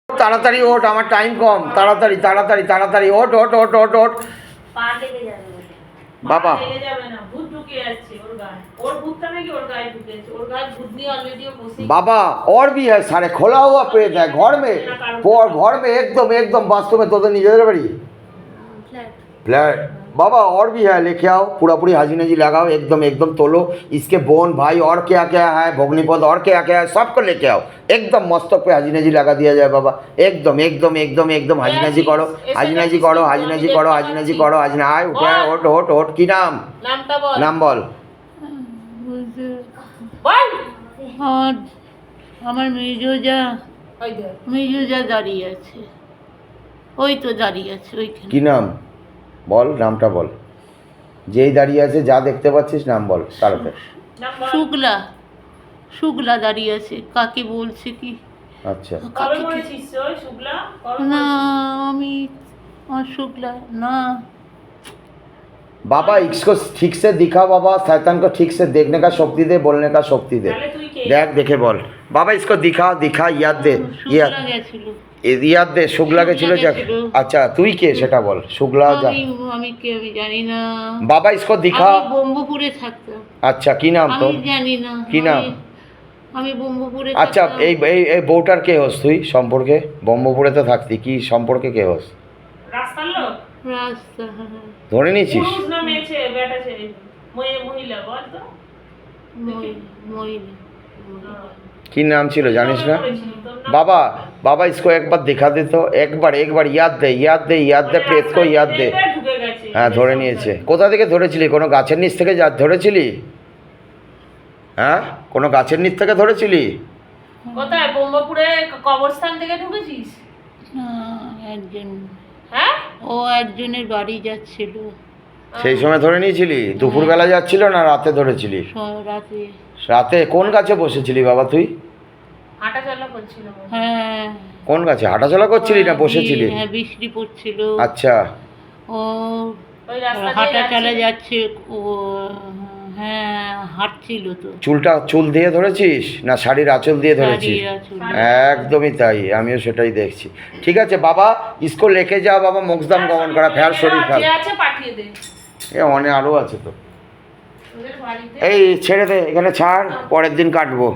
তাড়াতাড়ি ওঠ, আমার টাইম কম, তাড়াতাড়ি তাড়াতাড়ি তাড়াতাড়ি ওঠ ওঠ ওঠ ওঠ ওঠ। পা লেগে যাবে বলে। বাবা লেগে যাবে না, ভূত ঢুকে যাচ্ছে ওর গায়ে। ওর ভূতটা নাকি ওর গায়ে ঢুকেছে, ওর গায়ে ভূত নিয়ে অলরেডি ও বসে। बाबा और भी है सारे, खोला हुआ प्रेत है घर में, घर में एकदम एकदम वास्तव में तो निजे बड़ी फ्लैट। बाबा और भी है, लेके आओ, पूरा पूरी हाजी नजी लगाओ, एकदम एकदम तोलो, इसके बोन भाई और क्या क्या है, भोगनीपद और क्या क्या है, सबको लेके आओ, एकदम मस्तक पे हाजी नजी लगा दिया जाए बाबा। एकदम एकदम एकदम एकदम हाजी नजी करो, हाजी नजी करो, हाजी नजी करो, हाजी नजी करो, हाजी ना आए उठे ओट ओट ओट। की नाम? নামটা বল। नाम बोल। বল। আমার মেজোজা ওই দেখ। মেজোজা দাঁড়িয়ে আছে, ওই তো দাঁড়িয়ে আছে ওইখানে। की नाम बोल, नामটা বল, যেই দাঁড়িয়ে আছে যা দেখতে পাচ্ছিস নাম বল তাড়াতাড়ি। নাম বল। শুক্লা, শুক্লা দাঁড়িয়ে আছে। কাকে বলছে কি? अच्छा কবে মরেছিস ওই শুক্লা? কবে না মরেছিস? আমি আমার শুক্লা না। बाबा इसको ठीक से दिखा बाबा, शैतान को ठीक से देखने का शक्ति दे, बोलने का शक्ति दे। তাহলে তুই কে? देख देखे बोल बाबा, इसको दिखा दिखा, याद दे, याद শুক্লা গেছিল। याद दे, शुक्ला के ছিল যা। আচ্ছা তুই কে সেটা বল, শুক্লা যা। আমি কে আমি জানি না। बाबा इसको दिखा। আমি ব্রহ্মপুরে থাকতাম। अच्छा কি নাম আমি তোর? জানি না। কি নাম? আমি ব্রহ্মপুরে আচ্ছা থাকতাম। এই এই এই বউটার কে হোস তুই সম্পর্কে? ব্রহ্মপুরে তো থাকতি, কি সম্পর্কে কে হোস? রাস্তার লোক? রাস্তা, হ্যাঁ। ধরে নিয়েছিস? পুরুষ না মেয়ে ছেলে, বেটা ছেলে? মহিলা বল তো। মহিলা। কি নাম ছিল জানিস না? কবে মরেছিলি? তোর নাম? बाबा बाबा इसको एक बार दिखा दे तो, एक बार याद दे, याद दे, याद दे, प्रेत को याद दे। প্রেতটা ঢুকে গেছে। হ্যাঁ ধরে নিয়েছে। কোথা থেকে ধরেছিলি? কোনো গাছের নিচ থেকে ধরেছিলি? হ্যাঁ কোনো গাছের নিচ থেকে ধরেছিলি? কোথায়? ব্রহ্মপুরে কবরস্থান থেকে ঢুকেছিস? না, একজন, হ্যাঁ? ও একজনের বাড়ি যাচ্ছিল সেই সময় ধরে নিয়েছিলি? দুপুরবেলা যাচ্ছিল না রাতে ধরেছিলি? রাতে। রাতে কোন গাছে বসেছিলি বাবা তুই? হাঁটা চলা করছিল মনে হয়। হ্যাঁ। কোন গাছে হাঁটাচলা করছিলি না বসেছিলি? হ্যাঁ, বৃষ্টি পড়ছিল। আচ্ছা ও ওই রাস্তা দিয়ে হাঁটা চালা যাচ্ছিল। যাচ্ছে ও। হ্যাঁ, হাঁটছিল তো। চুল দিয়ে ধরেছিস না শাড়ির আঁচল দিয়ে ধরেছিস? শাড়ির আঁচল। একদমই তাই, আমিও সেটাই দেখছি। ঠিক আছে বাবা, ইসকো লেকে যা বাবা, মোক্ষদাম গমন করা, ফের শরীর ফেল। যে আছে পাঠিয়ে দে এ অনেক আরও আছে তো। ওদের বাড়িতে। এই ছেড়ে দে, এখানে ছাড়, পরের দিন কাটবো।